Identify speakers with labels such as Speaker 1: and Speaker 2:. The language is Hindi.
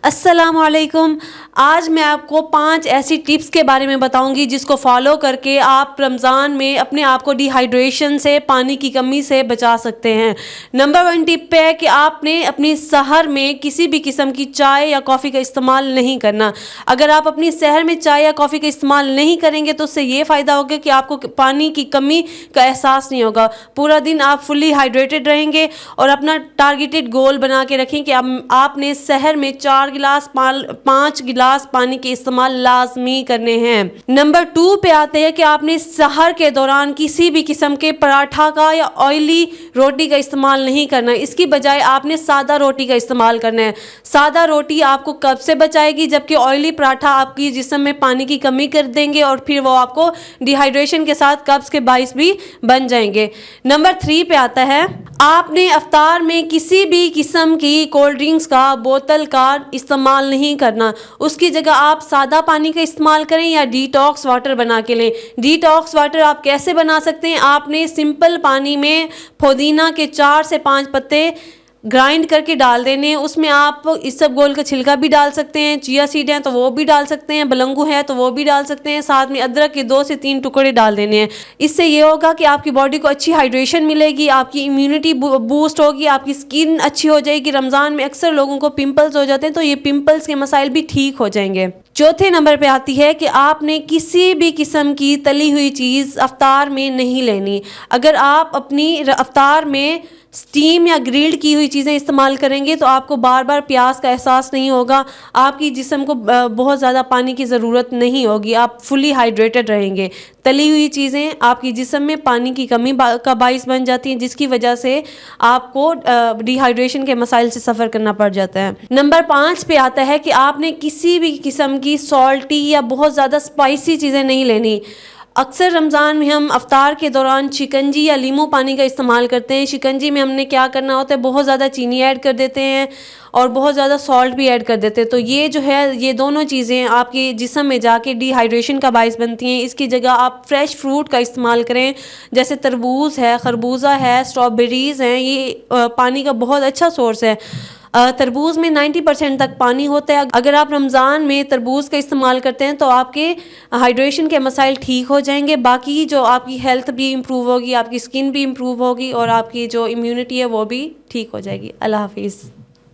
Speaker 1: अस्सलामुअलैकुम। आज मैं आपको 5 ऐसी टिप्स के बारे में बताऊंगी जिसको फॉलो करके आप रमज़ान में अपने आप को डिहाइड्रेशन से, पानी की कमी से बचा सकते हैं। नंबर 1 टिप पे है कि आपने अपनी सहर में किसी भी किस्म की चाय या कॉफ़ी का इस्तेमाल नहीं करना। अगर आप अपनी सहर में चाय या कॉफ़ी का इस्तेमाल नहीं करेंगे तो उससे ये फ़ायदा होगा कि आपको पानी की कमी का एहसास नहीं होगा। पूरा दिन आप फुल्ली हाइड्रेटेड रहेंगे और अपना टारगेटेड गोल बना के रखें कि आपने सहर में 5 गिलास पानी के इस्तेमाल लाजमी करने हैं। नंबर 2 पे आते हैं कि आपने सहर के दौरान किसी भी किस्म के पराठा का या ऑयली रोटी का इस्तेमाल नहीं करना। इसकी बजाय आपने सादा रोटी का इस्तेमाल करना है। सादा रोटी आपको कब्ज से बचाएगी, जबकि ऑयली पराठा आपकी जिस्म में पानी की कमी कर देंगे और फिर वो आपको डिहाइड्रेशन के साथ कब्ज के बाइस भी बन जाएंगे। नंबर 3 पे आता है, आपने अफ्तार में किसी भी किस्म की कोल्ड ड्रिंक्स का, बोतल का इस्तेमाल नहीं करना। उसकी जगह आप सादा पानी का इस्तेमाल करें या डिटॉक्स वाटर बना के लें। डिटॉक्स वाटर आप कैसे बना सकते हैं? आपने सिंपल पानी में पुदीना के 4 से 5 पत्ते ग्राइंड करके डाल देने हैं। उसमें आप इसबगोल का छिलका भी डाल सकते हैं, चिया सीड हैं तो वो भी डाल सकते हैं, बलंगू है तो वो भी डाल सकते हैं, साथ में अदरक के 2 से 3 टुकड़े डाल देने हैं। इससे ये होगा कि आपकी बॉडी को अच्छी हाइड्रेशन मिलेगी, आपकी इम्यूनिटी बूस्ट होगी, आपकी स्किन अच्छी हो जाएगी। रमज़ान में अक्सर लोगों को पिंपल्स हो जाते हैं तो ये पिंपल्स के मसाइल भी ठीक हो जाएंगे। चौथे नंबर पे आती है कि आपने किसी भी किस्म की तली हुई चीज़ अफ्तार में नहीं लेनी। अगर आप अपनी अफ्तार में स्टीम या ग्रिल्ड की हुई चीज़ें इस्तेमाल करेंगे तो आपको बार बार प्यास का एहसास नहीं होगा, आपकी जिस्म को बहुत ज़्यादा पानी की ज़रूरत नहीं होगी, आप फुली हाइड्रेटेड रहेंगे। तली हुई चीज़ें आपकी जिस्म में पानी की कमी का बाइस बन जाती हैं, जिसकी वजह से आपको डिहाइड्रेशन के मसाइल से सफ़र करना पड़ जाता है। नंबर 5 पे आता है कि आपने किसी भी किस्म की सॉल्टी या बहुत ज़्यादा स्पाइसी चीज़ें नहीं लेनी। अक्सर रमज़ान में हम अफ्तार के दौरान शिकंजी या लीमू पानी का इस्तेमाल करते हैं। शिकंजी में हमने क्या करना होता है, बहुत ज़्यादा चीनी ऐड कर देते हैं और बहुत ज़्यादा सॉल्ट भी ऐड कर देते हैं। तो ये जो है, ये दोनों चीज़ें आपके जिस्म में जाके डिहाइड्रेशन का बाइस बनती हैं। इसकी जगह आप फ्रेश फ्रूट का इस्तेमाल करें, जैसे तरबूज है, खरबूजा है, स्ट्रॉबेरीज़ हैं। ये पानी का बहुत अच्छा सोर्स है। तरबूज में 90% तक पानी होता है। अगर आप रमज़ान में तरबूज का इस्तेमाल करते हैं तो आपके हाइड्रेशन के मसाइल ठीक हो जाएंगे। बाकी जो आपकी हेल्थ भी इम्प्रूव होगी, आपकी स्किन भी इम्प्रूव होगी और आपकी जो इम्यूनिटी है वो भी ठीक हो जाएगी। अल्लाह हाफिज़।